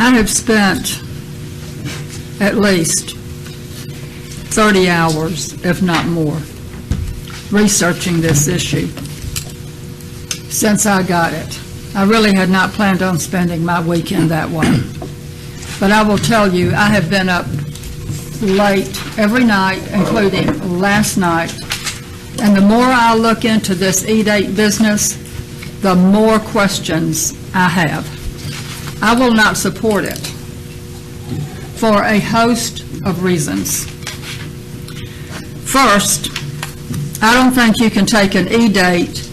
I have spent at least 30 hours, if not more, researching this issue since I got it. I really had not planned on spending my weekend that way. But I will tell you, I have been up late every night, including last night, and the more I look into this EDATE business, the more questions I have. I will not support it for a host of reasons. First, I don't think you can take an EDATE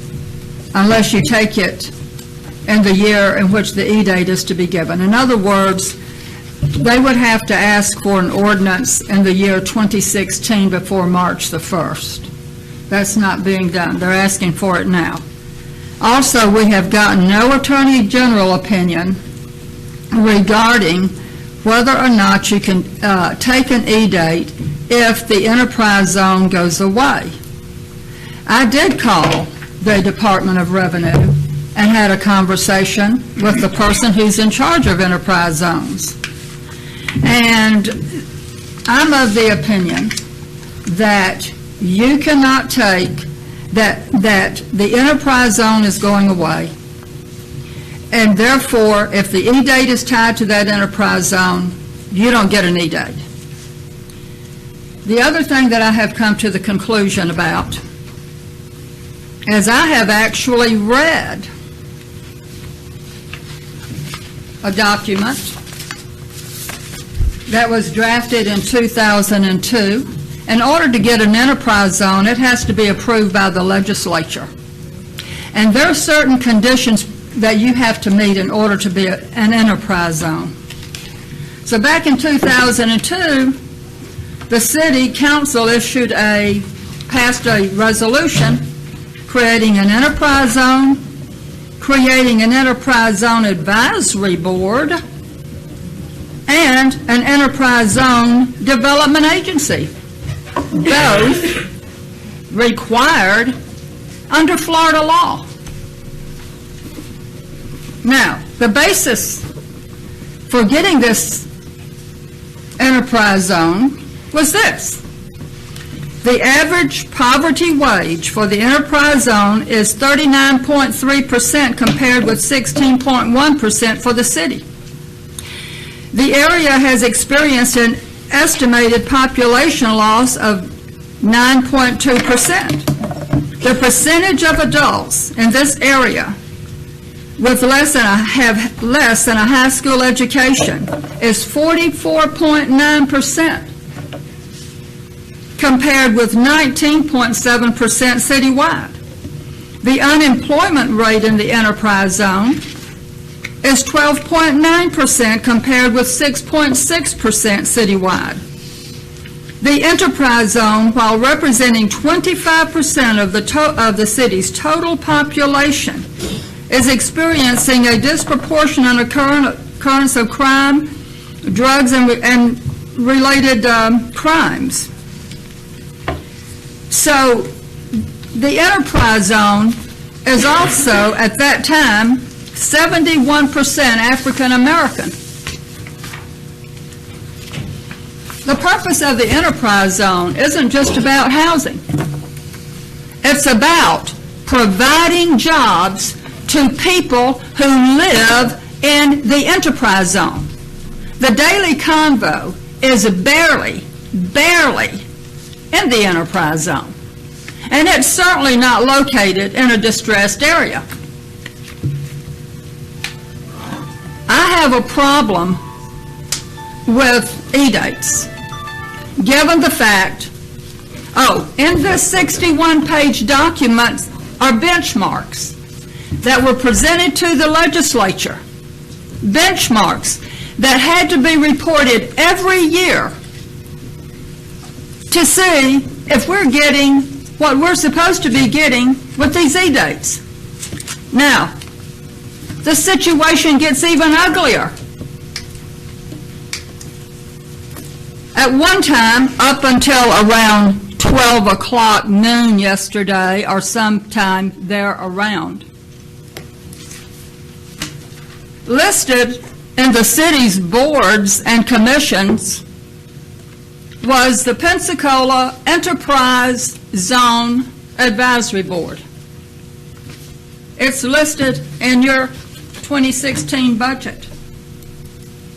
unless you take it in the year in which the EDATE is to be given. In other words, they would have to ask for an ordinance in the year 2016 before March the 1st. That's not being done. They're asking for it now. Also, we have gotten no Attorney General opinion regarding whether or not you can take an EDATE if the enterprise zone goes away. I did call the Department of Revenue and had a conversation with the person who's in charge of enterprise zones. And I'm of the opinion that you cannot take that the enterprise zone is going away, and therefore, if the EDATE is tied to that enterprise zone, you don't get an EDATE. The other thing that I have come to the conclusion about is I have actually read a document that was drafted in 2002. In order to get an enterprise zone, it has to be approved by the legislature. And there are certain conditions that you have to meet in order to be an enterprise zone. So back in 2002, the city council passed a resolution creating an enterprise zone, creating an enterprise zone advisory board, and an enterprise zone development agency, both required under Florida law. Now, the basis for getting this enterprise zone was this. The average poverty wage for the enterprise zone is 39.3% compared with 16.1% for the city. The area has experienced an estimated population loss of 9.2%. The percentage of adults in this area with less than a high school education is 44.9%, compared with 19.7% citywide. The unemployment rate in the enterprise zone is 12.9% compared with 6.6% citywide. The enterprise zone, while representing 25% of the city's total population, is experiencing a disproportionate occurrence of crime, drugs, and related crimes. So the enterprise zone is also, at that time, 71% African American. The purpose of the enterprise zone isn't just about housing. It's about providing jobs to people who live in the enterprise zone. The Daily Convo is barely in the enterprise zone. And it's certainly not located in a distressed area. I have a problem with EDATEs, given the fact, in this 61-page document are benchmarks that were presented to the legislature, benchmarks that had to be reported every year to see if we're getting what we're supposed to be getting with these EDATEs. Now, the situation gets even uglier. At one time, up until around 12 o'clock noon yesterday, or sometime there around, listed in the city's boards and commissions was the Pensacola Enterprise Zone Advisory Board. It's listed in your 2016 budget.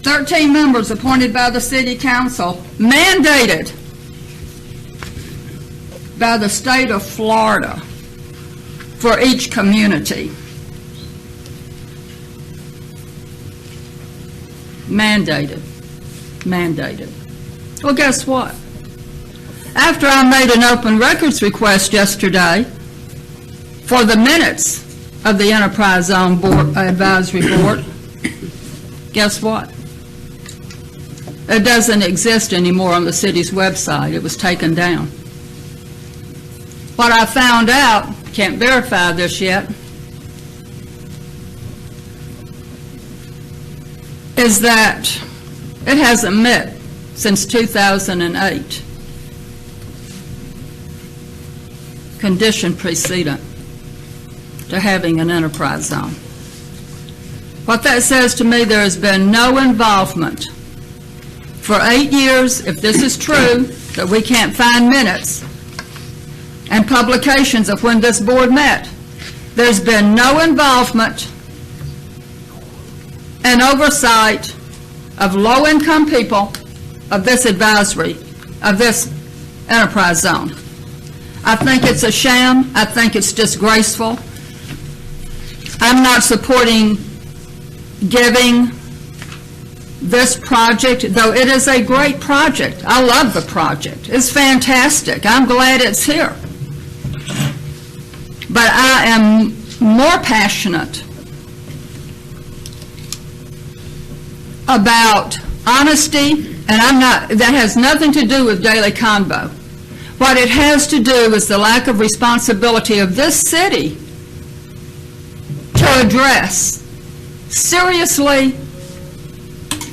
13 members appointed by the City Council, mandated by the state of Florida for each community. Mandated. Well, guess what? After I made an open records request yesterday for the minutes of the Enterprise Zone Board, Advisory Board, guess what? It doesn't exist anymore on the city's website. It was taken down. What I found out, can't verify this yet, is that it hasn't met since 2008. Condition precedent to having an enterprise zone. What that says to me, there has been no involvement for 8 years, if this is true, that we can't find minutes and publications of when this board met. There's been no involvement and oversight of low-income people of this advisory, of this enterprise zone. I think it's a sham. I think it's disgraceful. I'm not supporting giving this project, though it is a great project. I love the project. It's fantastic. I'm glad it's here. But I am more passionate about honesty, and that has nothing to do with daily Convo. What it has to do is the lack of responsibility of this city to address seriously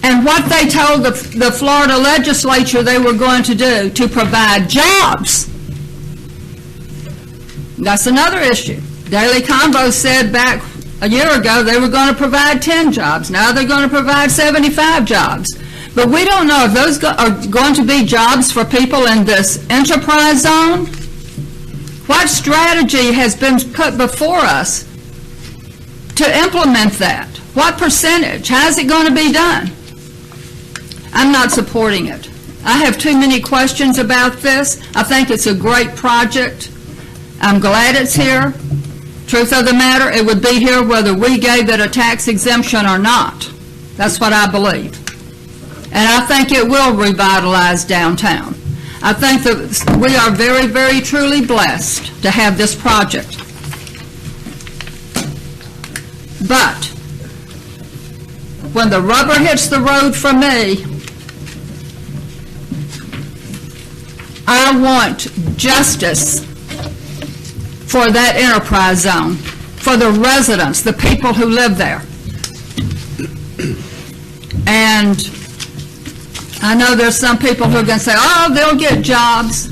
and what they told the Florida legislature they were going to do to provide jobs. That's another issue. Daily Convo said back a year ago they were going to provide 10 jobs. Now they're going to provide 75 jobs. But we don't know if those are going to be jobs for people in this enterprise zone. What strategy has been put before us to implement that? What percentage? How is it going to be done? I'm not supporting it. I have too many questions about this. I think it's a great project. I'm glad it's here. Truth of the matter, it would be here whether we gave it a tax exemption or not. That's what I believe. And I think it will revitalize downtown. I think that we are very, very truly blessed to have this project. But when the rubber hits the road for me, I want justice for that enterprise zone, for the residents, the people who live there. And I know there's some people who are going to say, oh, they'll get jobs.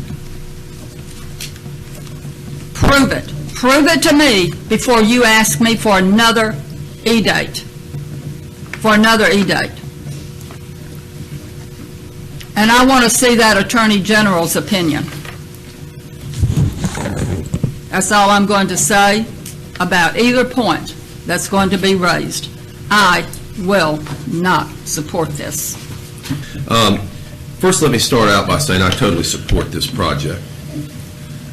Prove it. Prove it to me before you ask me for another EDATE. For another EDATE. And I want to see that Attorney General's opinion. That's all I'm going to say about either point that's going to be raised. I will not support this. First, let me start out by saying I totally support this project.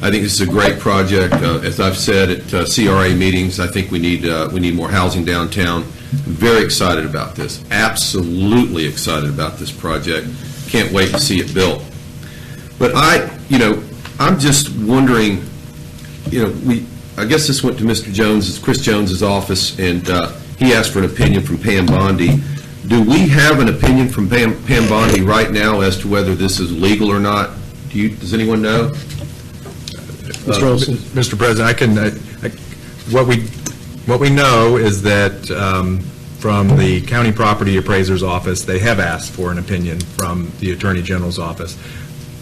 I think this is a great project. As I've said at CRA meetings, I think we need more housing downtown. I'm very excited about this. Absolutely excited about this project. Can't wait to see it built. But I'm just wondering. I guess this went to Chris Jones's office, and he asked for an opinion from Pam Bondi. Do we have an opinion from Pam Bondi right now as to whether this is legal or not? Does anyone know? Mr. President, what we know is that from the county property appraiser's office, they have asked for an opinion from the Attorney General's office.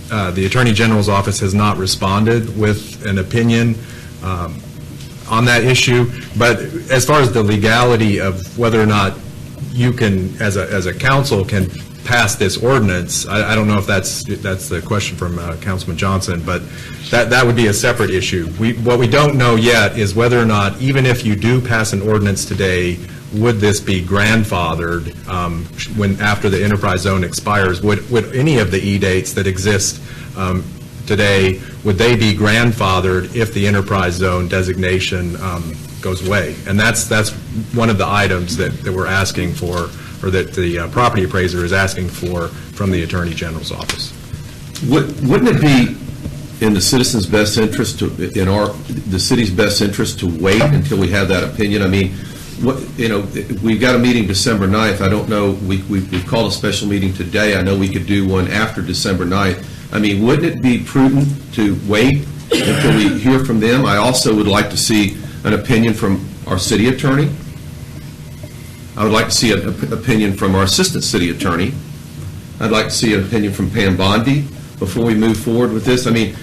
The Attorney General's office has not responded with an opinion on that issue, but as far as the legality of whether or not you can, as a council, can pass this ordinance. I don't know if that's the question from Councilman Johnson, but that would be a separate issue. What we don't know yet is whether or not, even if you do pass an ordinance today, would this be grandfathered when after the enterprise zone expires? Would any of the EDATEs that exist today, would they be grandfathered if the enterprise zone designation goes away? And that's one of the items that we're asking for, or that the property appraiser is asking for from the Attorney General's office. Wouldn't it be in the citizens' best interest, the city's best interest, to wait until we have that opinion? I mean, we've got a meeting December 9th. I don't know, we've called a special meeting today. I know we could do one after December 9th. I mean, wouldn't it be prudent to wait until we hear from them? I also would like to see an opinion from our city attorney. I would like to see an opinion from our assistant city attorney. I'd like to see an opinion from Pam Bondi before we move forward with this. I mean,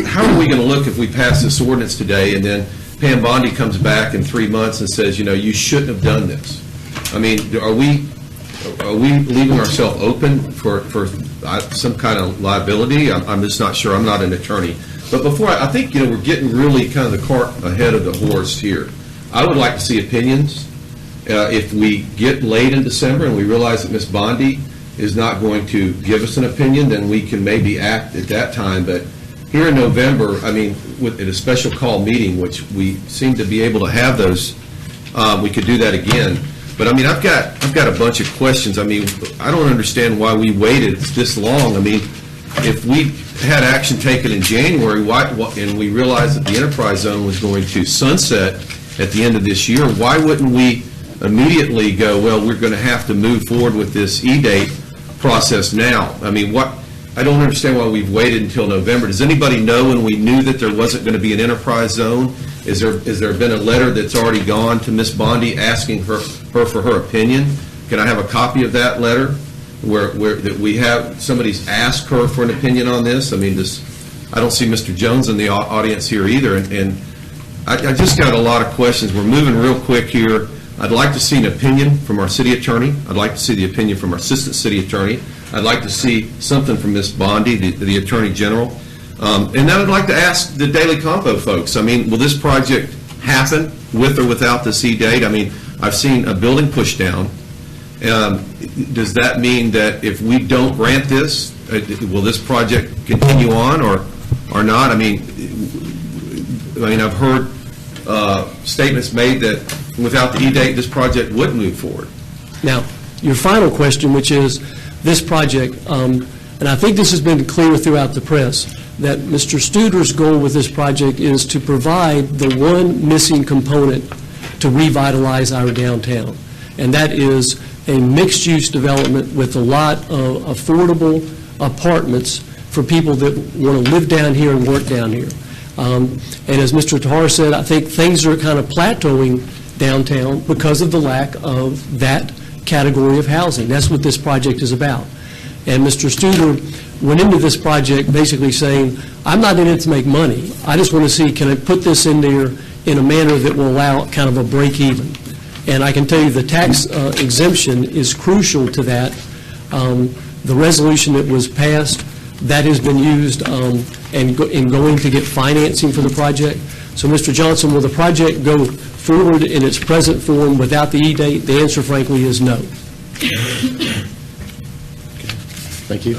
how are we going to look if we pass this ordinance today and then Pam Bondi comes back in 3 months and says, you shouldn't have done this? I mean, are we leaving ourselves open for some kind of liability? I'm just not sure. I'm not an attorney. But before, I think, we're getting really kind of the cart ahead of the horse here. I would like to see opinions. If we get late in December and we realize that Ms. Bondi is not going to give us an opinion, then we can maybe act at that time. But here in November, I mean, at a special call meeting, which we seem to be able to have those, we could do that again. But I mean, I've got a bunch of questions. I mean, I don't understand why we waited this long. I mean, if we had action taken in January, and we realized that the enterprise zone was going to sunset at the end of this year, why wouldn't we immediately go, well, we're going to have to move forward with this EDATE process now? I mean, I don't understand why we've waited until November. Does anybody know when we knew that there wasn't going to be an enterprise zone? Is there been a letter that's already gone to Ms. Bondi asking her for her opinion? Can I have a copy of that letter where that we have somebody's asked her for an opinion on this? I mean, I don't see Mr. Jones in the audience here either, and I just got a lot of questions. We're moving real quick here. I'd like to see an opinion from our city attorney. I'd like to see the opinion from our assistant city attorney. I'd like to see something from Ms. Bondi, the Attorney General. And then I'd like to ask the Daily Convo folks, I mean, will this project happen with or without this EDATE? I mean, I've seen a building pushed down. Does that mean that if we don't grant this, will this project continue on or not? I mean, I've heard statements made that without the EDATE, this project would move forward. Now, your final question, which is this project, and I think this has been clear throughout the press, that Mr. Studer's goal with this project is to provide the one missing component to revitalize our downtown, and that is a mixed-use development with a lot of affordable apartments for people that want to live down here and work down here. And as Mr. Tahar said, I think things are kind of plateauing downtown because of the lack of that category of housing. That's what this project is about. And Mr. Studer went into this project basically saying, I'm not in it to make money. I just want to see, can I put this in there in a manner that will allow kind of a break even? And I can tell you the tax exemption is crucial to that. The resolution that was passed, that has been used in going to get financing for the project. So, Mr. Johnson, will the project go forward in its present form without the EDATE? The answer, frankly, is no. Thank you.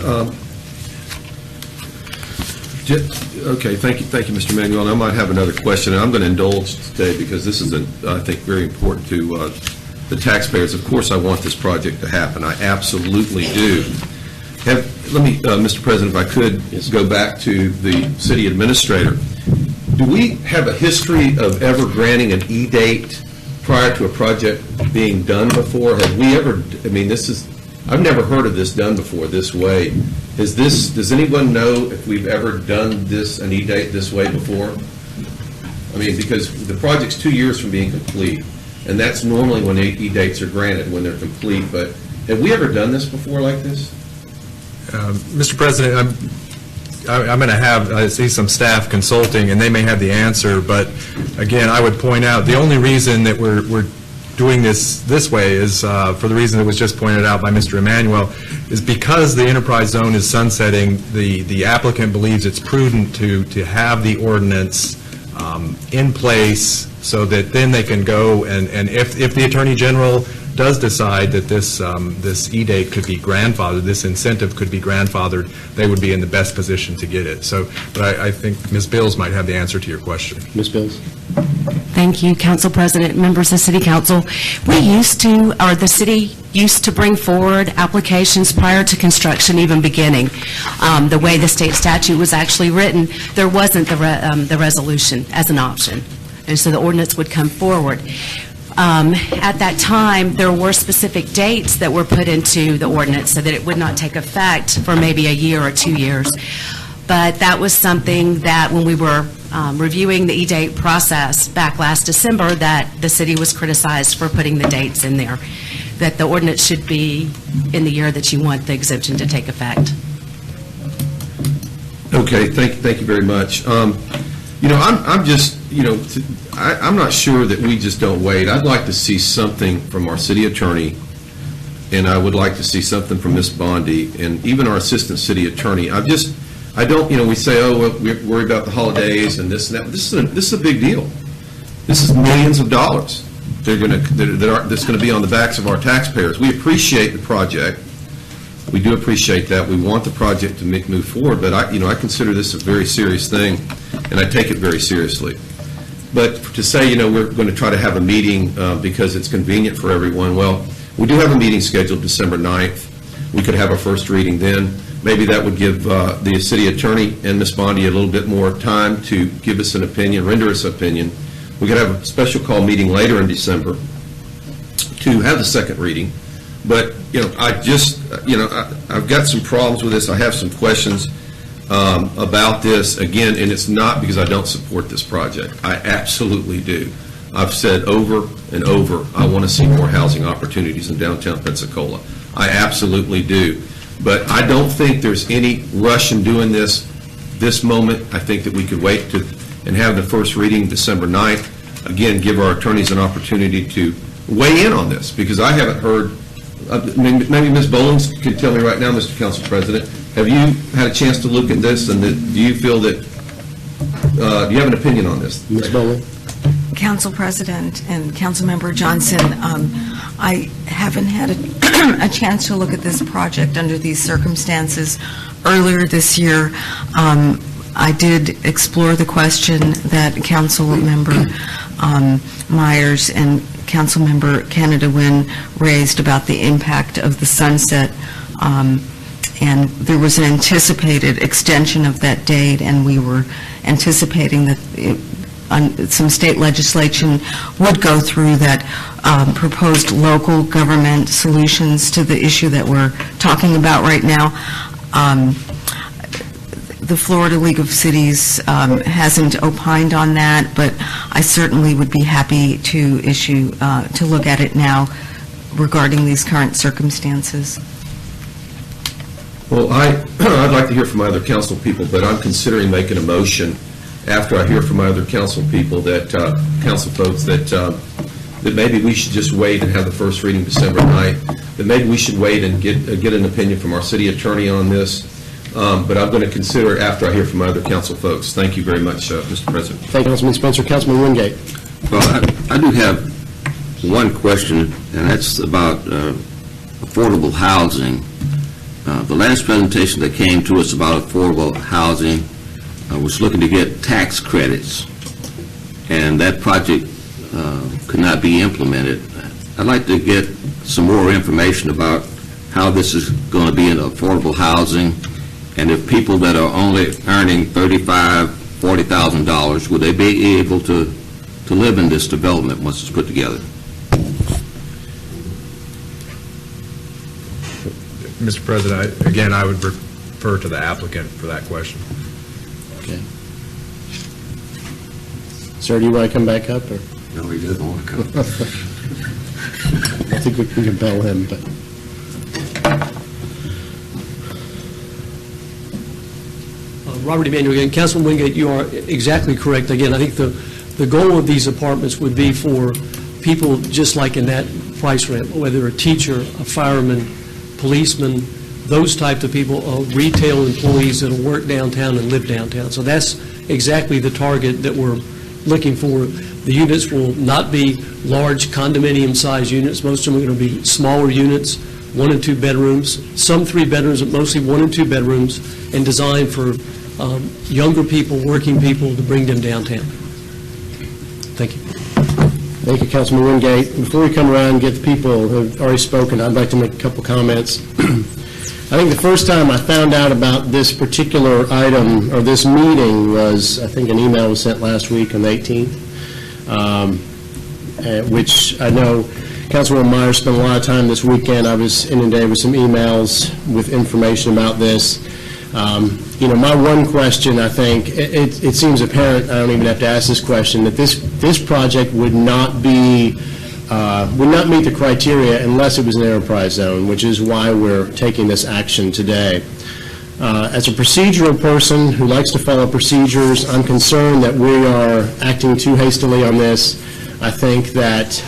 Okay, thank you, Mr. Manuel. And I might have another question, and I'm going to indulge today because this is, I think, very important to the taxpayers. Of course, I want this project to happen. I absolutely do. Let me, Mr. President, if I could, go back to the city administrator. Do we have a history of ever granting an EDATE prior to a project being done before? Have we ever, I mean, I've never heard of this done before this way. Does anyone know if we've ever done an EDATE this way before? I mean, because the project's 2 years from being complete, and that's normally when EDATEs are granted, when they're complete. But have we ever done this before like this? Mr. President, I'm going to I see some staff consulting, and they may have the answer, but again, I would point out the only reason that we're doing this way is, for the reason that was just pointed out by Mr. Emanuel, is because the enterprise zone is sunsetting, the applicant believes it's prudent to have the ordinance in place so that then they can go and if the Attorney General does decide that this EDATE could be grandfathered, this incentive could be grandfathered, they would be in the best position to get it. So, but I think Ms. Bills might have the answer to your question. Ms. Bills? Thank you, Council President, members of City Council. We used to, or the city used to bring forward applications prior to construction even beginning. The way the state statute was actually written, there wasn't the resolution as an option, and so the ordinance would come forward. At that time, there were specific dates that were put into the ordinance so that it would not take effect for maybe a year or 2 years. But that was something that when we were reviewing the EDATE process back last December, that the city was criticized for putting the dates in there, that the ordinance should be in the year that you want the exemption to take effect. Okay, thank you very much. You know, I'm just, you know, I'm not sure that we just don't wait. I'd like to see something from our city attorney, and I would like to see something from Ms. Bondi, and even our assistant city attorney. I don't, you know, we say, oh, well, we're worried about the holidays and this and that. This is a big deal. This is millions of dollars that's going to be on the backs of our taxpayers. We appreciate the project. We do appreciate that. We want the project to move forward, but I consider this a very serious thing, and I take it very seriously. But to say, you know, we're going to try to have a meeting because it's convenient for everyone, well, we do have a meeting scheduled December 9th. We could have our first reading then. Maybe that would give the city attorney and Ms. Bondi a little bit more time to give us an opinion, render us an opinion. We could have a special call meeting later in December to have the second reading. But, you know, I've got some problems with this. I have some questions about this, again, and it's not because I don't support this project. I absolutely do. I've said over and over, I want to see more housing opportunities in downtown Pensacola. I absolutely do. But I don't think there's any rush in doing this moment. I think that we could wait and have the first reading December 9th. Again, give our attorneys an opportunity to weigh in on this, because I haven't heard. Maybe Ms. Bowlings could tell me right now, Mr. Council President, have you had a chance to look at this, and do you feel that, do you have an opinion on this? Ms. Bowling? Council President and Councilmember Johnson, I haven't had a chance to look at this project under these circumstances. Earlier this year, I did explore the question that Councilmember Myers and Councilmember Canada Wynn raised about the impact of the sunset, and there was an anticipated extension of that date, and we were anticipating that some state legislation would go through that proposed local government solutions to the issue that we're talking about right now. The Florida League of Cities hasn't opined on that, but I certainly would be happy to to look at it now regarding these current circumstances. Well, I'd like to hear from my other council people, but I'm considering making a motion after I hear from my other council people, that council folks, that maybe we should just wait and have the first reading December 9th, that maybe we should wait and get an opinion from our city attorney on this. But I'm going to consider it after I hear from my other council folks. Thank you very much, Mr. President. Thank you, Councilman Spencer. Councilman Wingate. Well, I do have one question, and that's about affordable housing. The last presentation that came to us about affordable housing was looking to get tax credits, and that project could not be implemented. I'd like to get some more information about how this is going to be in affordable housing, and if people that are only earning $35,000, $40,000, would they be able to live in this development once it's put together? Mr. President, again, I would refer to the applicant for that question. Okay. Sir, do you want to come back up? Or? No, he doesn't want to come. I think we can compel him, but. Robert Emanuel again. Councilman Wingate, you are exactly correct. Again, I think the goal of these apartments would be for people just like in that price range, whether a teacher, a fireman, policeman, those types of people, retail employees that'll work downtown and live downtown. So that's exactly the target that we're looking for. The units will not be large condominium-sized units. Most of them are going to be smaller units, 1 and 2 bedrooms, some 3 bedrooms, but mostly 1 and 2 bedrooms, and designed for younger people, working people, to bring them downtown. Thank you. Thank you, Councilman Wingate. Before we come around and get the people who have already spoken, I'd like to make a couple comments. I think the first time I found out about this particular item, or this meeting, was, I think an email was sent last week on the 18th, which I know Councilwoman Myers spent a lot of time this weekend. I was inundated with some emails with information about this. My one question, I think, it seems apparent, I don't even have to ask this question, that this project would not meet the criteria unless it was an enterprise zone, which is why we're taking this action today. As a procedural person who likes to follow procedures, I'm concerned that we are acting too hastily on this. I think that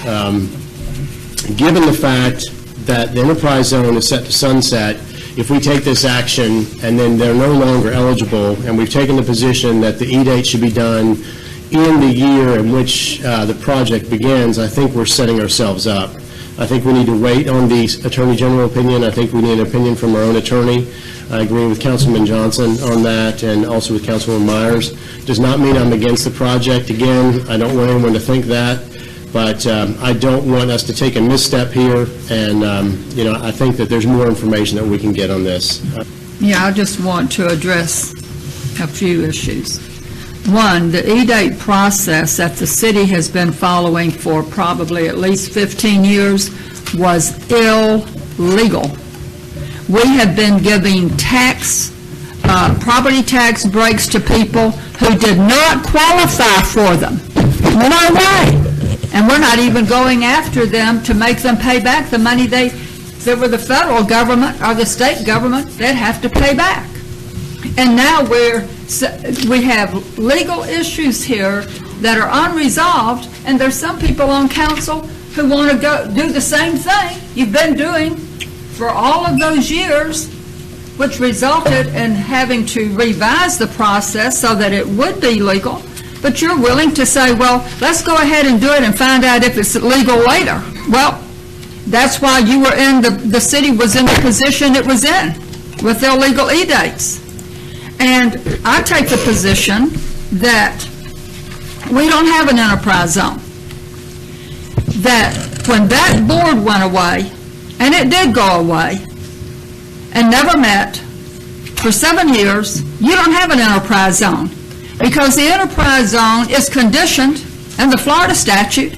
given the fact that the enterprise zone is set to sunset, if we take this action and then they're no longer eligible, and we've taken the position that the EDATE should be done in the year in which the project begins, I think we're setting ourselves up. I think we need to wait on the Attorney General opinion. I think we need an opinion from our own attorney. I agree with Councilman Johnson on that, and also with Councilwoman Myers. Does not mean I'm against the project. Again, I don't want anyone to think that, but I don't want us to take a misstep here, and I think that there's more information that we can get on this. Yeah, I just want to address a few issues. One, the EDATE process that the city has been following for probably at least 15 years was illegal. We have been giving property tax breaks to people who did not qualify for them. No way. And we're not even going after them to make them pay back the money if it were the federal government or the state government, they'd have to pay back. And now we have legal issues here that are unresolved, and there's some people on council who want to go do the same thing you've been doing for all of those years, which resulted in having to revise the process so that it would be legal. But you're willing to say, well, let's go ahead and do it and find out if it's legal later. Well, that's why you were the city was in the position it was in with illegal EDATEs. And I take the position that we don't have an enterprise zone. That when that board went away, and it did go away, and never met for 7 years, you don't have an enterprise zone. Because the enterprise zone is conditioned in the Florida statute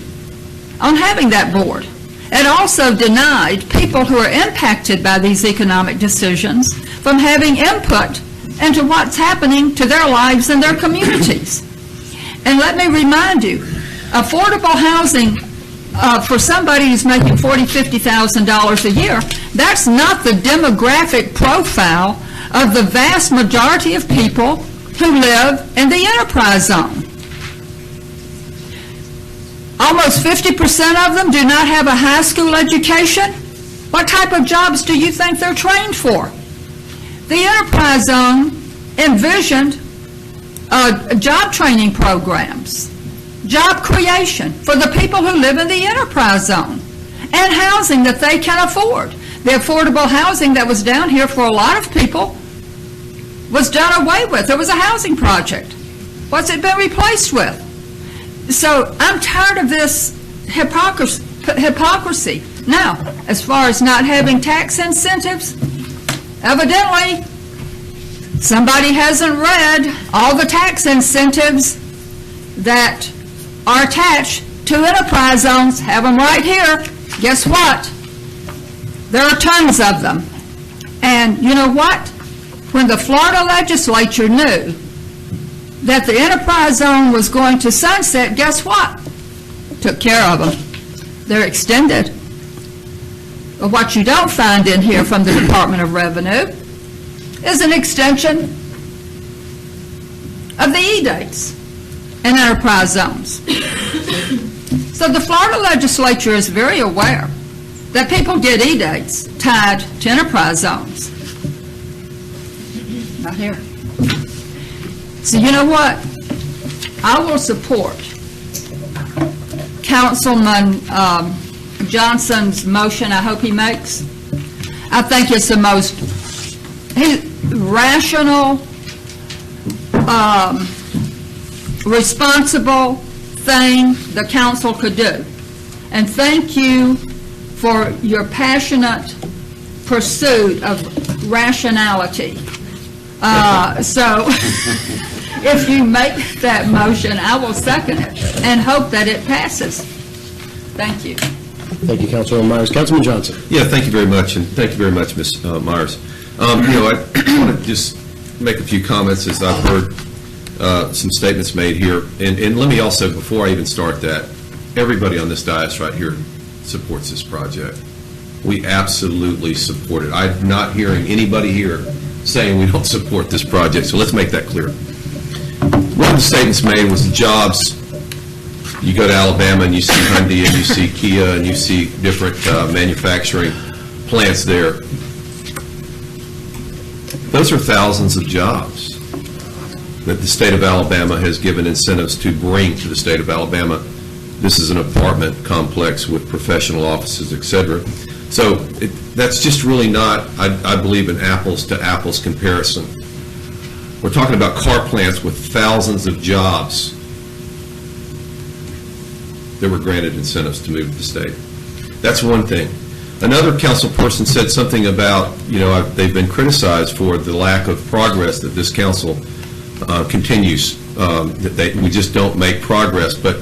on having that board. It also denied people who are impacted by these economic decisions from having input into what's happening to their lives and their communities. And let me remind you, affordable housing for somebody who's making $40,000, $50,000 a year, that's not the demographic profile of the vast majority of people who live in the enterprise zone. Almost 50% of them do not have a high school education. What type of jobs do you think they're trained for? The enterprise zone envisioned job training programs, job creation for the people who live in the enterprise zone, and housing that they can afford. The affordable housing that was down here for a lot of people was done away with. There was a housing project. What's it been replaced with? So I'm tired of this hypocrisy. Now, as far as not having tax incentives, evidently somebody hasn't read all the tax incentives that are attached to enterprise zones. Have them right here. Guess what? There are tons of them. And you know what? When the Florida legislature knew that the enterprise zone was going to sunset, guess what? Took care of them. They're extended. But what you don't find in here from the Department of Revenue is an extension of the EDATEs and enterprise zones. So the Florida legislature is very aware that people get EDATEs tied to enterprise zones. Not here. So you know what? I will support Councilman Johnson's motion. I hope he makes. I think it's the most rational, responsible thing the council could do. And thank you for your passionate pursuit of rationality. So if you make that motion, I will second it and hope that it passes. Thank you. Thank you, Councilwoman Myers. Councilman Johnson. Yeah, thank you very much, and thank you very much, Ms. Myers. I want to just make a few comments as I've heard some statements made here. And let me also, before I even start that, everybody on this dais right here supports this project. We absolutely support it. I'm not hearing anybody here saying we don't support this project, so let's make that clear. One of the statements made was jobs. You go to Alabama and you see Hyundai and you see Kia and you see different manufacturing plants there. Those are thousands of jobs that the state of Alabama has given incentives to bring to the state of Alabama. This is an apartment complex with professional offices, et cetera. So that's just really not, I believe, an apples-to-apples comparison. We're talking about car plants with thousands of jobs that were granted incentives to move to the state. That's one thing. Another council person said something about, they've been criticized for the lack of progress that this council continues, that we just don't make progress. But,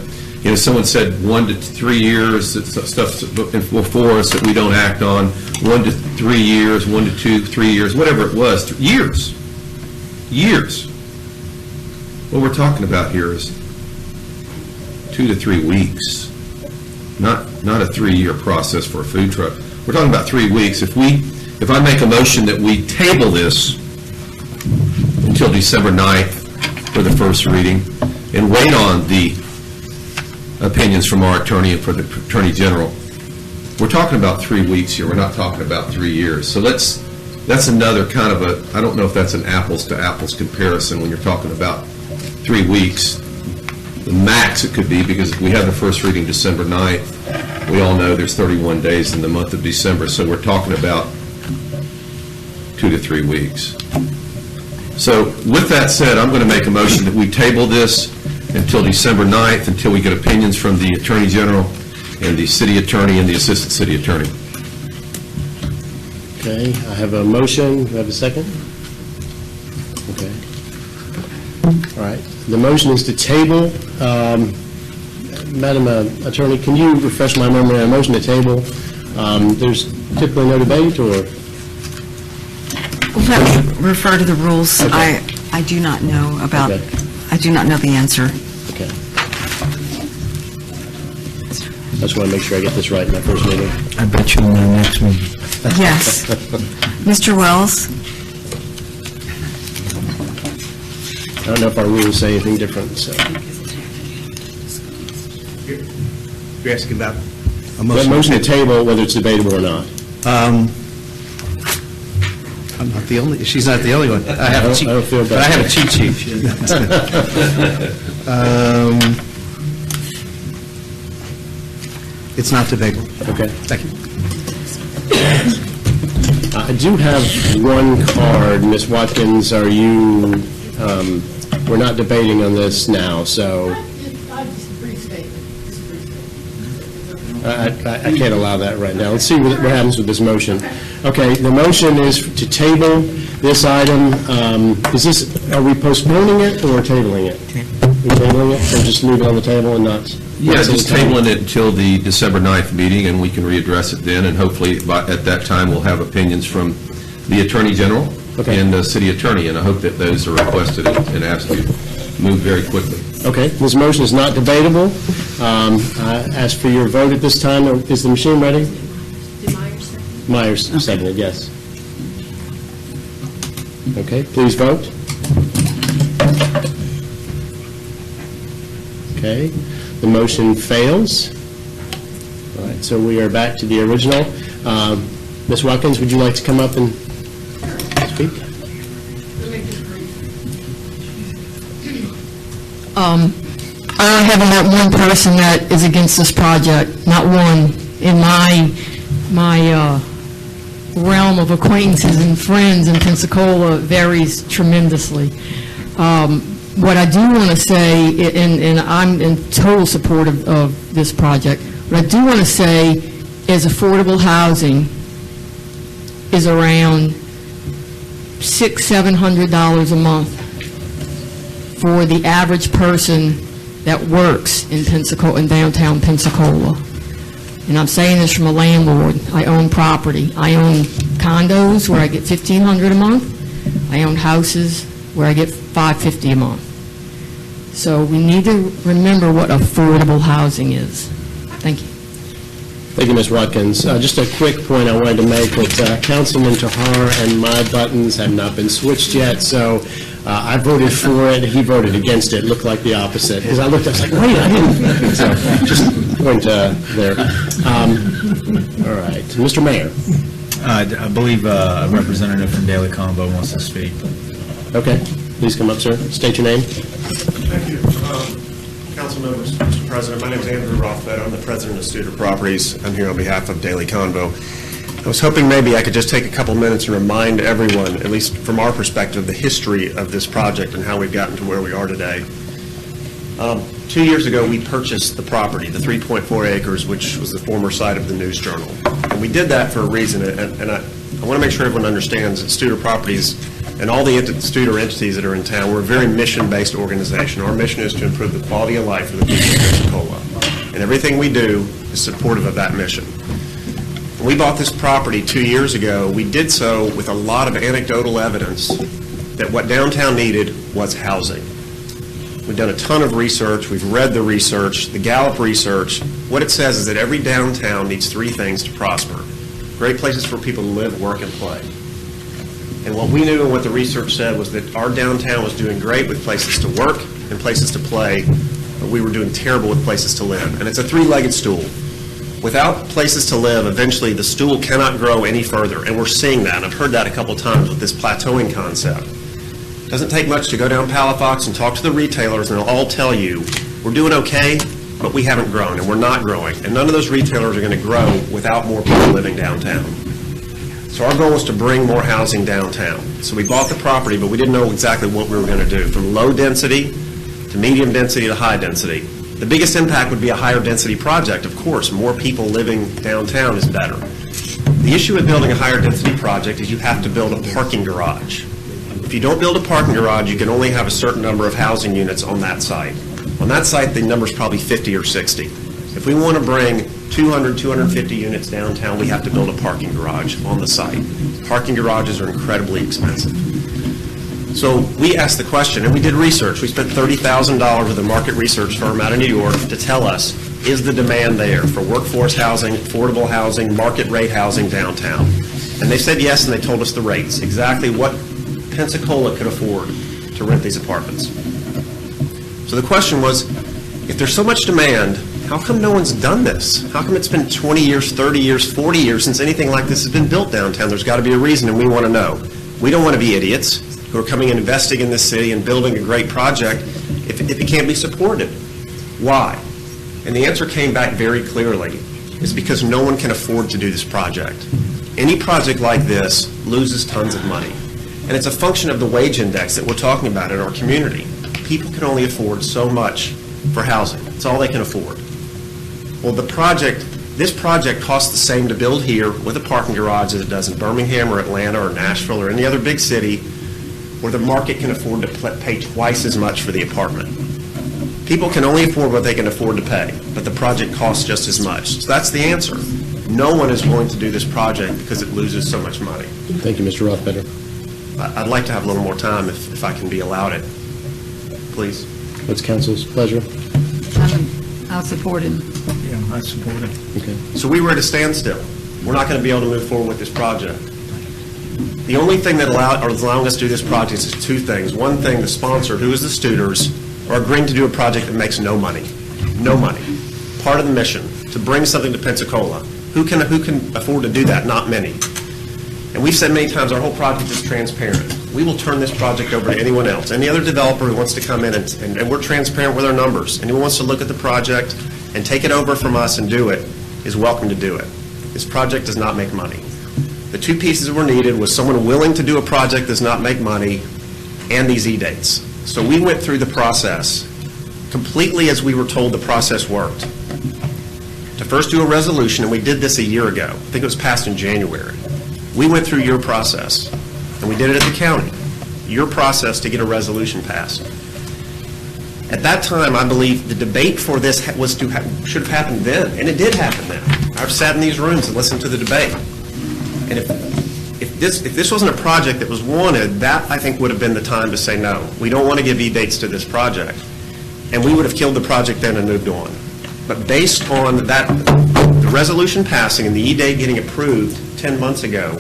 someone said 1 to 3 years, stuff before us that we don't act on, 1 to 3 years, 1 to 2, 3 years, whatever it was, years. What we're talking about here is 2 to 3 weeks, not a 3-year process for a food truck. We're talking about 3 weeks. If I make a motion that we table this until December 9th for the first reading and wait on the opinions from our attorney and for the Attorney General, we're talking about 3 weeks here. We're not talking about 3 years. So that's another kind of I don't know if that's an apples-to-apples comparison when you're talking about 3 weeks. The max it could be, because if we have the first reading December 9th, we all know there's 31 days in the month of December, so we're talking about 2 to 3 weeks. So with that said, I'm going to make a motion that we table this until December 9th, until we get opinions from the Attorney General and the City Attorney and the Assistant City Attorney. Okay, I have a motion. Do I have a second? Okay. All right. The motion is to table. Madam Attorney, can you refresh my memory on a motion to table? There's typically no debate, or? Well, let me refer to the rules. Okay. I do not know about, Okay. I do not know the answer. Okay. I just want to make sure I get this right in my first meeting. I bet you in the next meeting. Yes. Mr. Wells? I don't know if our rules say anything different, so. You're asking about a The motion to table, whether it's debatable or not. I'm not the only, she's not the only one. I have a cheat, I don't feel bad. but I have a cheat sheet. It's not debatable. Okay. Thank you. I do have one card. Ms. Watkins, are you, we're not debating on this now, so I can't allow that right now. Let's see what happens with this motion. Okay, the motion is to table this item. Are we postponing it or tabling it? We're tabling it, or just leave it on the table and not? Yeah, just tabling it until the December 9th meeting, and we can readdress it then, and hopefully at that time we'll have opinions from the Attorney General and the City Attorney, and I hope that those are requested and asked to move very quickly. Okay, this motion is not debatable. I ask for your vote at this time. Is the machine ready? Myers seconded, yes. Okay, please vote. Okay, the motion fails. so we are back to the original. Ms. Watkins, would you like to come up and speak? I haven't had one person that is against this project, not one. In my realm of acquaintances and friends in Pensacola varies tremendously. What I do want to say, and I'm in total support of this project, what I do want to say is affordable housing is around $600-700 a month for the average person that works in Pensacola, in downtown Pensacola. And I'm saying this from a landlord. I own property. I own condos where I get $1,500 a month. I own houses where I get $550 a month. So we need to remember what affordable housing is. Thank you. Thank you, Ms. Watkins. Just a quick point I wanted to make that Councilman Tahar and my buttons have not been switched yet, so I voted for it, he voted against it. Looked like the opposite. Because I looked, I was like, wait, I didn't. So just point there. All right. Mr. Mayor. I believe a representative from Daily Convo wants to speak. Okay. Please come up, sir. State your name. Thank you. Council members, Mr. President, my name is Andrew Rothfeder. I'm the president of Studer Properties. I'm here on behalf of Daily Convo. I was hoping maybe I could just take a couple minutes and remind everyone, at least from our perspective, the history of this project and how we've gotten to where we are today. 2 years ago, we purchased the property, the 3.4 acres, which was the former site of the News Journal. And we did that for a reason, and I want to make sure everyone understands that Studer Properties and all the Studer entities that are in town, we're a very mission-based organization. Our mission is to improve the quality of life for the people of Pensacola. And everything we do is supportive of that mission. When we bought this property 2 years ago, we did so with a lot of anecdotal evidence that what downtown needed was housing. We've done a ton of research. We've read the research, the Gallup research. What it says is that every downtown needs three things to prosper: great places for people to live, work, and play. And what we knew and what the research said was that our downtown was doing great with places to work and places to play, but we were doing terrible with places to live. And it's a three-legged stool. Without places to live, eventually the stool cannot grow any further, and we're seeing that. I've heard that a couple times with this plateauing concept. It doesn't take much to go down Palafox and talk to the retailers, and they'll all tell you, we're doing okay, but we haven't grown, and we're not growing. And none of those retailers are going to grow without more people living downtown. So our goal was to bring more housing downtown. So we bought the property, but we didn't know exactly what we were going to do, from low density to medium density to high density. The biggest impact would be a higher density project, of course. More people living downtown is better. The issue with building a higher density project is you have to build a parking garage. If you don't build a parking garage, you can only have a certain number of housing units on that site. On that site, the number's probably 50 or 60. If we want to bring 200, 250 units downtown, we have to build a parking garage on the site. Parking garages are incredibly expensive. So we asked the question, and we did research. We spent $30,000 with a market research firm out of New York to tell us, is the demand there for workforce housing, affordable housing, market rate housing downtown? And they said yes, and they told us the rates, exactly what Pensacola could afford to rent these apartments. So the question was, if there's so much demand, how come no one's done this? How come it's been 20 years, 30 years, 40 years since anything like this has been built downtown? There's got to be a reason, and we want to know. We don't want to be idiots who are coming and investing in this city and building a great project if it can't be supported. Why? And the answer came back very clearly. It's because no one can afford to do this project. Any project like this loses tons of money. And it's a function of the wage index that we're talking about in our community. People can only afford so much for housing. It's all they can afford. Well, this project costs the same to build here with a parking garage as it does in Birmingham or Atlanta or Nashville or any other big city where the market can afford to pay twice as much for the apartment. People can only afford what they can afford to pay, but the project costs just as much. So that's the answer. No one is going to do this project because it loses so much money. Thank you, Mr. Rothfeder. I'd like to have a little more time if I can be allowed it. Please. What's council's pleasure? I'll support him. Yeah, I support it. Okay. So we were at a standstill. We're not going to be able to move forward with this project. The only thing that is allowing us to do this project is two things. One thing, the sponsor, who is the Studers, are agreeing to do a project that makes no money. No money. Part of the mission, to bring something to Pensacola. Who can afford to do that? Not many. And we've said many times, our whole project is transparent. We will turn this project over to anyone else, any other developer who wants to come in, and we're transparent with our numbers. Anyone who wants to look at the project and take it over from us and do it is welcome to do it. This project does not make money. The two pieces that were needed was someone willing to do a project that does not make money and these E-dates. So we went through the process completely as we were told the process worked. To first do a resolution, and we did this a year ago. I think it was passed in January. We went through your process, and we did it at the county. Your process to get a resolution passed. At that time, I believe the debate for this should have happened then, and it did happen then. I've sat in these rooms and listened to the debate. And if this wasn't a project that was wanted, that I think would have been the time to say no. We don't want to give E-dates to this project. And we would have killed the project then and moved on. But based on that, the resolution passing and the E-date getting approved 10 months ago,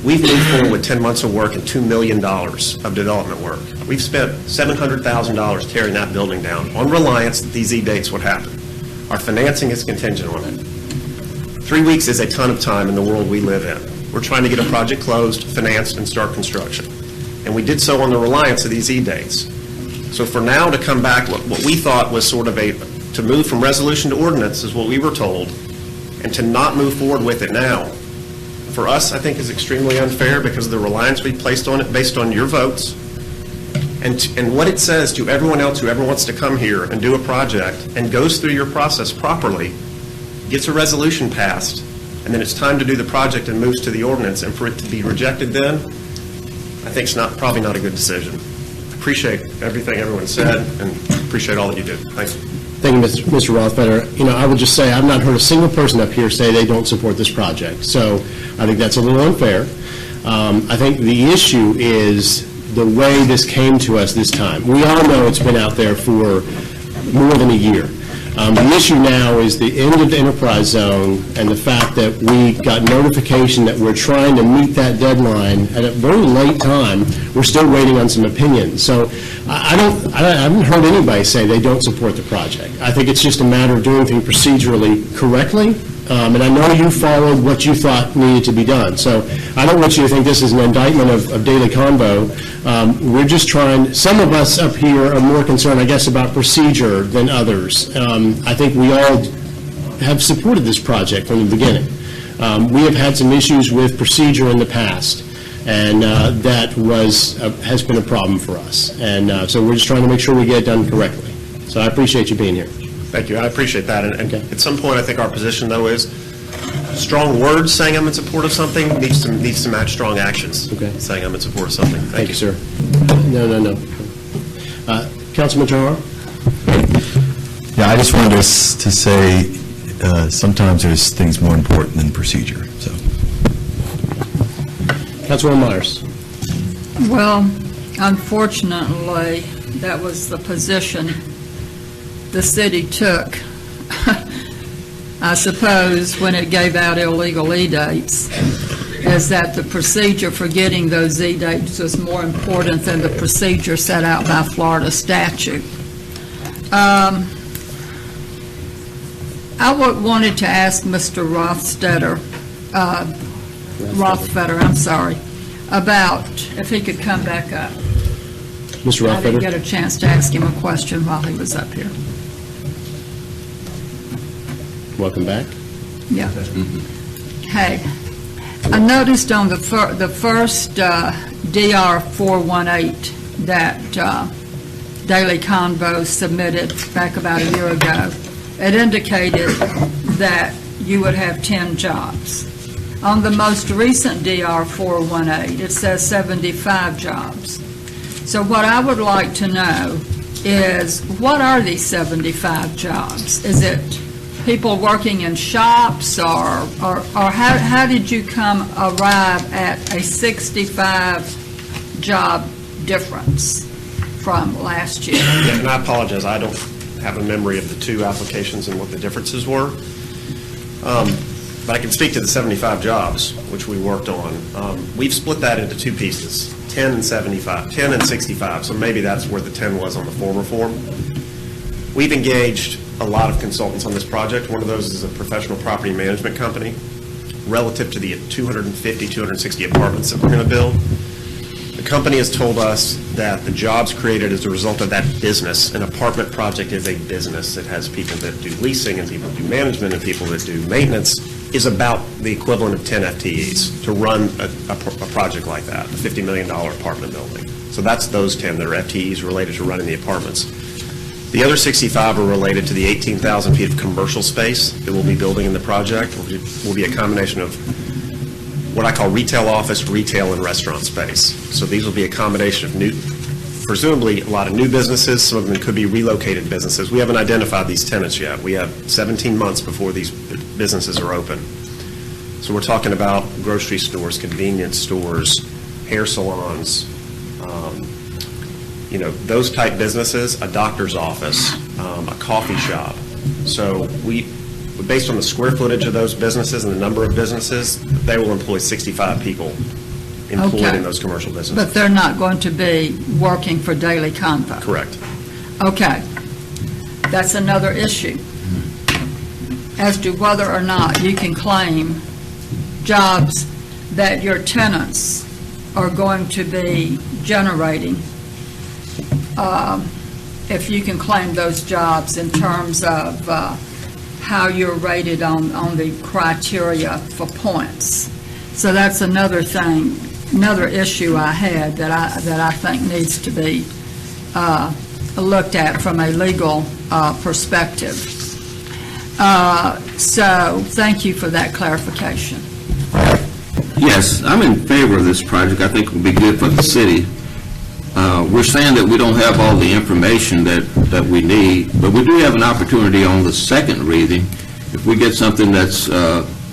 we've moved forward with 10 months of work and $2 million of development work. We've spent $700,000 tearing that building down on reliance that these E-dates would happen. Our financing is contingent on it. 3 weeks is a ton of time in the world we live in. We're trying to get a project closed, financed, and start construction. And we did so on the reliance of these E-dates. So for now to come back, what we thought was sort of to move from resolution to ordinance is what we were told, and to not move forward with it now, for us, I think is extremely unfair because of the reliance we placed on it based on your votes, and what it says to everyone else who ever wants to come here and do a project and goes through your process properly, gets a resolution passed, and then it's time to do the project and moves to the ordinance, and for it to be rejected then, I think it's probably not a good decision. Appreciate everything everyone said, and appreciate all that you did. Thank you. Thank you, Mr. Rothfeder. I would just say I've not heard a single person up here say they don't support this project. So I think that's a little unfair. I think the issue is the way this came to us this time. We all know it's been out there for more than a year. The issue now is the end of the enterprise zone and the fact that we got notification that we're trying to meet that deadline at a very late time. We're still waiting on some opinions. So I haven't heard anybody say they don't support the project. I think it's just a matter of doing things procedurally correctly. And I know you followed what you thought needed to be done. So I don't want you to think this is an indictment of Daily Convo. We're just trying, some of us up here are more concerned, I guess, about procedure than others. I think we all have supported this project from the beginning. We have had some issues with procedure in the past, and that has been a problem for us. And so we're just trying to make sure we get it done correctly. So I appreciate you being here. Thank you. I appreciate that. And at some point, I think our position, though, is strong words saying I'm in support of something needs to match strong actions. Okay. Saying I'm in support of something. Thank you, sir. No. Councilman Jarrah? Yeah, I just wanted to say sometimes there's things more important than procedure. So, Councilwoman Myers. Well, unfortunately, that was the position the city took, I suppose, when it gave out illegal E-dates, is that the procedure for getting those E-dates was more important than the procedure set out by Florida statute. I wanted to ask Mr. Rothfeder, I'm sorry, about if he could come back up. Mr. Rothfeder? I didn't get a chance to ask him a question while he was up here. Welcome back. Yeah. Hey, I noticed on the first DR 418 that Daily Convo submitted back about a year ago, it indicated that you would have 10 jobs. On the most recent DR 418, it says 75 jobs. So what I would like to know is, what are these 75 jobs? Is it people working in shops, or how did you arrive at a 65 job difference from last year? Yeah, and I apologize, I don't have a memory of the two applications and what the differences were. But I can speak to the 75 jobs, which we worked on. We've split that into two pieces, 10 and 75, 10 and 65, so maybe that's where the 10 was on the former form. We've engaged a lot of consultants on this project. One of those is a professional property management company. Relative to the 250, 260 apartments that we're going to build, the company has told us that the jobs created as a result of that business, an apartment project is a business. It has people that do leasing and people that do management and people that do maintenance, is about the equivalent of 10 FTEs to run a project like that, a $50 million apartment building. So that's those 10 that are FTEs related to running the apartments. The other 65 are related to the 18,000 feet of commercial space that we'll be building in the project. Will be a combination of what I call retail office, retail, and restaurant space. So these will be a combination of presumably a lot of new businesses. Some of them could be relocated businesses. We haven't identified these tenants yet. We have 17 months before these businesses are open. So we're talking about grocery stores, convenience stores, hair salons, those type businesses, a doctor's office, a coffee shop. So based on the square footage of those businesses and the number of businesses, they will employ 65 people employed in those commercial businesses. But they're not going to be working for Daily Convo? Correct. Okay. That's another issue. As to whether or not you can claim jobs that your tenants are going to be generating, if you can claim those jobs in terms of how you're rated on the criteria for points. So that's another thing, another issue I had that I think needs to be looked at from a legal perspective. So thank you for that clarification. Yes, I'm in favor of this project. I think it will be good for the city. We're saying that we don't have all the information that we need, but we do have an opportunity on the second reading. If we get something that's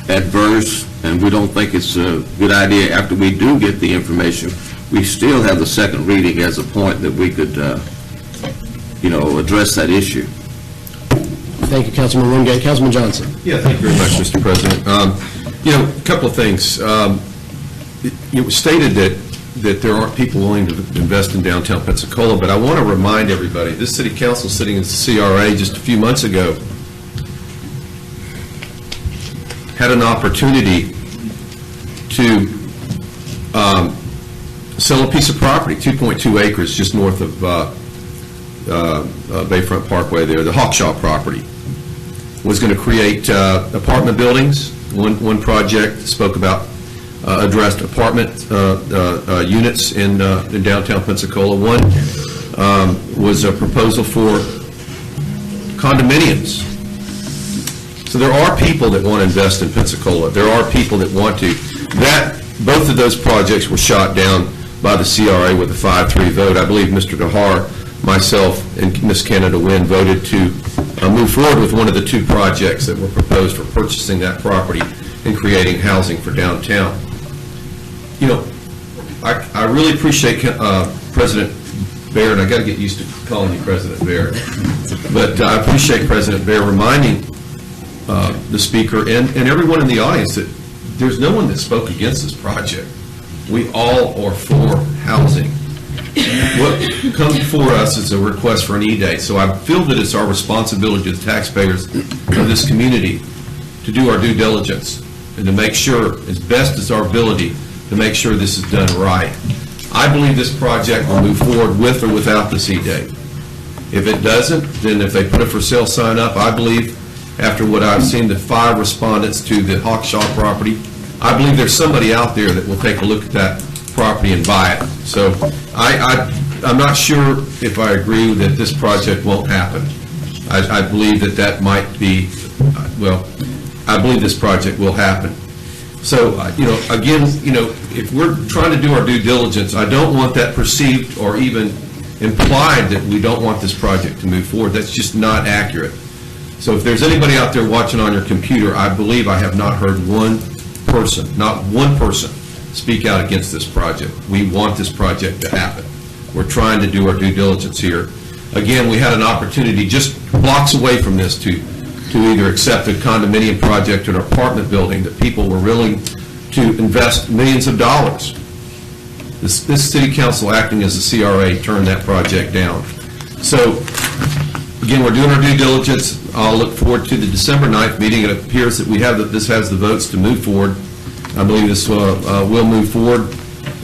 adverse and we don't think it's a good idea after we do get the information, we still have the second reading as a point that we could, address that issue. Thank you, Councilman Wingate. Councilman Johnson. Yeah, thank you very much, Mr. President. A couple of things. It was stated that there aren't people willing to invest in downtown Pensacola, but I want to remind everybody, this city council sitting in the CRA just a few months ago had an opportunity to sell a piece of property, 2.2 acres just north of Bayfront Parkway there, the Hawkshaw property. Was going to create apartment buildings. One project spoke about addressed apartment units in downtown Pensacola. One was a proposal for condominiums. So there are people that want to invest in Pensacola. There are people that want to. Both of those projects were shot down by the CRA with a 5-3 vote. I believe Mr. DeHar, myself, and Ms. Canada Wynn voted to move forward with one of the two projects that were proposed for purchasing that property and creating housing for downtown. I really appreciate President Baer, and I got to get used to calling you President Baer, but I appreciate President Baer reminding the speaker and everyone in the audience that there's no one that spoke against this project. We all are for housing. What comes before us is a request for an EDATE, so I feel that it's our responsibility to the taxpayers of this community to do our due diligence and to make sure, as best as our ability, to make sure this is done right. I believe this project will move forward with or without this EDATE. If it doesn't, then if they put a for sale sign up, I believe, after what I've seen, the 5 respondents to the Hawkshaw property, I believe there's somebody out there that will take a look at that property and buy it. So I'm not sure if I agree that this project won't happen. I believe that might be, I believe this project will happen. So, again, if we're trying to do our due diligence, I don't want that perceived or even implied that we don't want this project to move forward. That's just not accurate. So if there's anybody out there watching on your computer, I believe I have not heard not one person, speak out against this project. We want this project to happen. We're trying to do our due diligence here. Again, we had an opportunity just blocks away from this to either accept a condominium project or an apartment building that people were willing to invest millions of dollars. This city council, acting as a CRA, turned that project down. So Again, we're doing our due diligence. I'll look forward to the December 9th meeting. It appears that this has the votes to move forward. I believe this will move forward.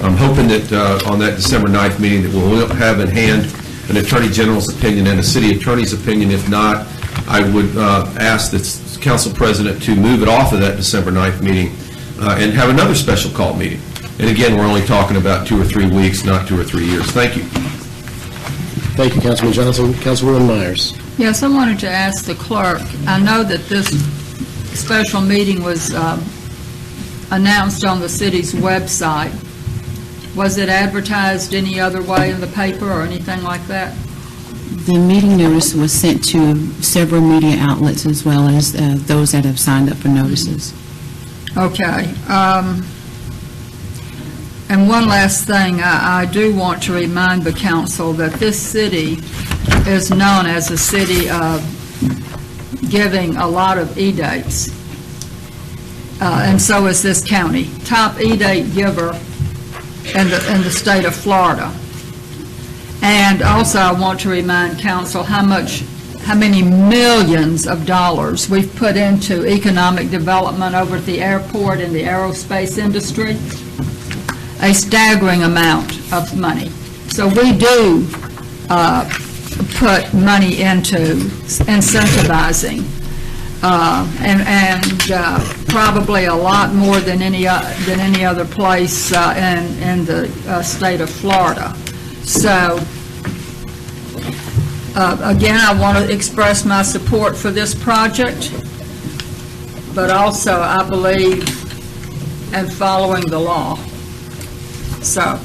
I'm hoping that on that December 9th meeting that we'll have in hand an Attorney General's opinion and a City Attorney's opinion. If not, I would ask the Council President to move it off of that December 9th meeting and have another special call meeting. And again, we're only talking about 2 or 3 weeks, not 2 or 3 years. Thank you. Thank you, Councilman Johnson. Councilwoman Myers. Yes, I wanted to ask the clerk, I know that this special meeting was announced on the city's website. Was it advertised any other way in the paper or anything like that? The meeting notice was sent to several media outlets as well as those that have signed up for notices. Okay. And one last thing, I do want to remind the council that this city is known as a city of giving a lot of EDATEs, and so is this county. Top EDATE giver in the state of Florida. And also, I want to remind council how many millions of dollars we've put into economic development over at the airport and the aerospace industry. A staggering amount of money. So we do put money into incentivizing, and probably a lot more than any other place in the state of Florida. So again, I want to express my support for this project, but also I believe in following the law. So,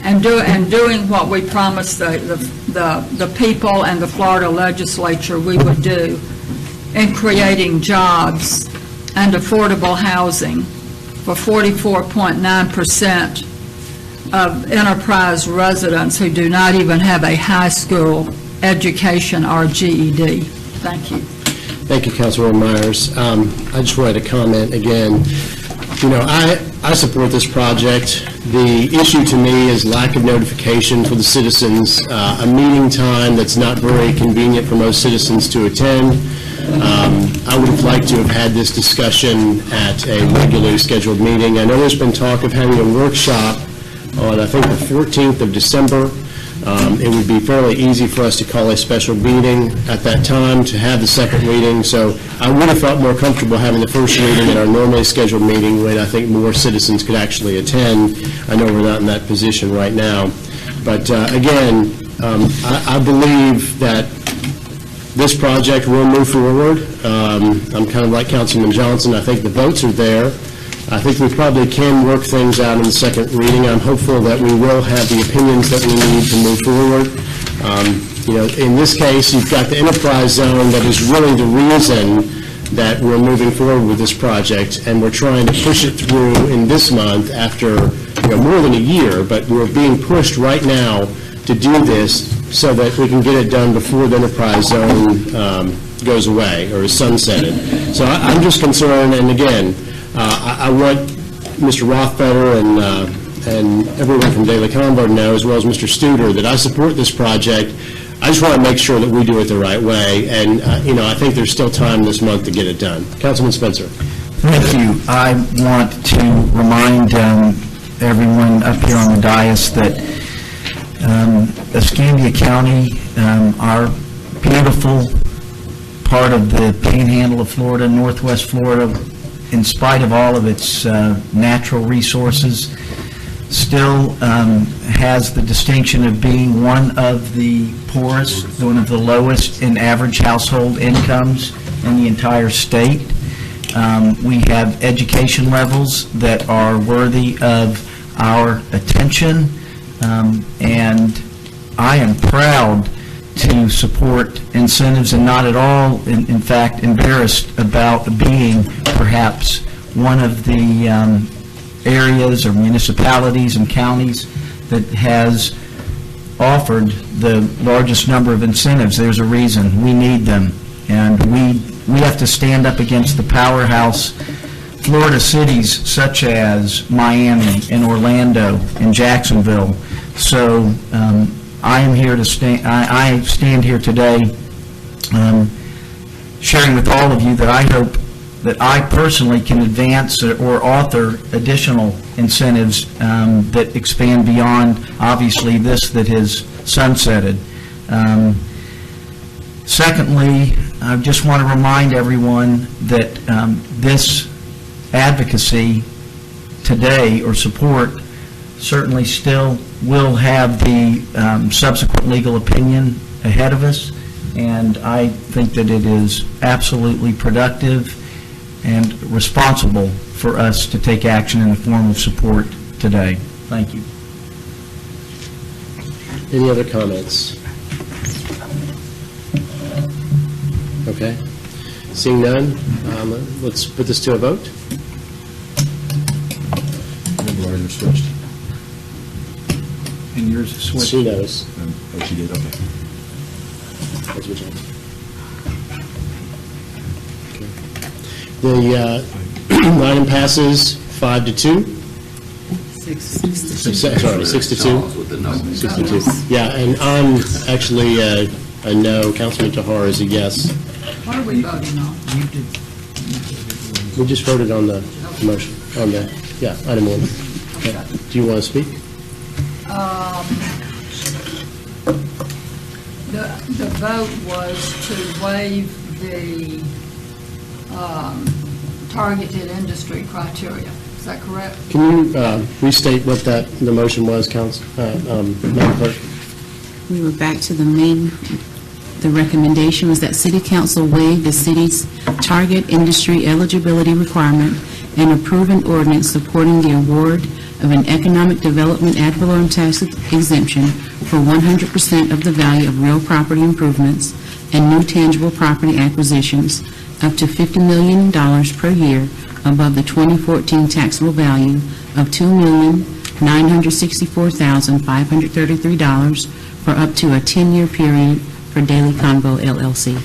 and doing what we promised the people and the Florida legislature we would do in creating jobs and affordable housing for 44.9% of enterprise residents who do not even have a high school education or GED. Thank you. Thank you, Councilwoman Myers. I just wanted to comment again. You know, I support this project. The issue to me is lack of notification for the citizens, a meeting time that's not very convenient for most citizens to attend. I would have liked to have had this discussion at a regularly scheduled meeting. I know there's been talk of having a workshop on, I think, the 14th of December. It would be fairly easy for us to call a special meeting at that time to have the second reading. So I would have felt more comfortable having the first reading at our normally scheduled meeting when I think more citizens could actually attend. I know we're not in that position right now. But again, I believe that this project will move forward. I'm kind of like Councilman Johnson. I think the votes are there. I think we probably can work things out in the second reading. I'm hopeful that we will have the opinions that we need to move forward. You know, in this case, you've got the enterprise zone that is really the reason that we're moving forward with this project, and we're trying to push it through in this month after more than a year, but we're being pushed right now to do this so that we can get it done before the enterprise zone goes away or is sunsetted. So I'm just concerned, and again, I want Mr. Rothfeder and everyone from Daily Convo to know, as well as Mr. Studer, that I support this project. I just want to make sure that we do it the right way, and I think there's still time this month to get it done. Councilman Spencer. Thank you. I want to remind everyone up here on the dais that Escambia County, our beautiful part of the panhandle of Florida, northwest Florida, in spite of all of its natural resources, still has the distinction of being one of the poorest, one of the lowest in average household incomes in the entire state. We have education levels that are worthy of our attention, and I am proud to support incentives and not at all, in fact, embarrassed about being perhaps one of the areas or municipalities and counties that has offered the largest number of incentives. There's a reason. We need them. And we have to stand up against the powerhouse Florida cities such as Miami and Orlando and Jacksonville. So I am here to stand, I stand here today sharing with all of you that I hope that I personally can advance or author additional incentives that expand beyond, obviously, this that has sunsetted. Secondly, I just want to remind everyone that this advocacy today, or support, certainly still will have the subsequent legal opinion ahead of us, and I think that it is absolutely productive and responsible for us to take action in the form of support today. Thank you. Any other comments? Okay. Seeing none, let's put this to a vote. Lawyer switched. And yours is switched. She knows. Oh, she did, okay. That's what you- The item passes 5-2. 6-2. 6-2. Yeah, and I'm actually a no. Councilman Tahar is a yes. What are we voting on? We just voted on the motion, on the, yeah, item 1. Okay. Do you want to speak? The vote was to waive the targeted industry criteria. Is that correct? Can you restate what the motion was, Madam Clerk? We were back to the recommendation was that City Council waive the city's target industry eligibility requirement and approve an ordinance supporting the award of an economic development ad valorem tax exemption for 100% of the value of real property improvements and new tangible property acquisitions up to $50 million per year above the 2014 taxable value of $2,964,533 for up to a 10-year period for Daily Convo LLC.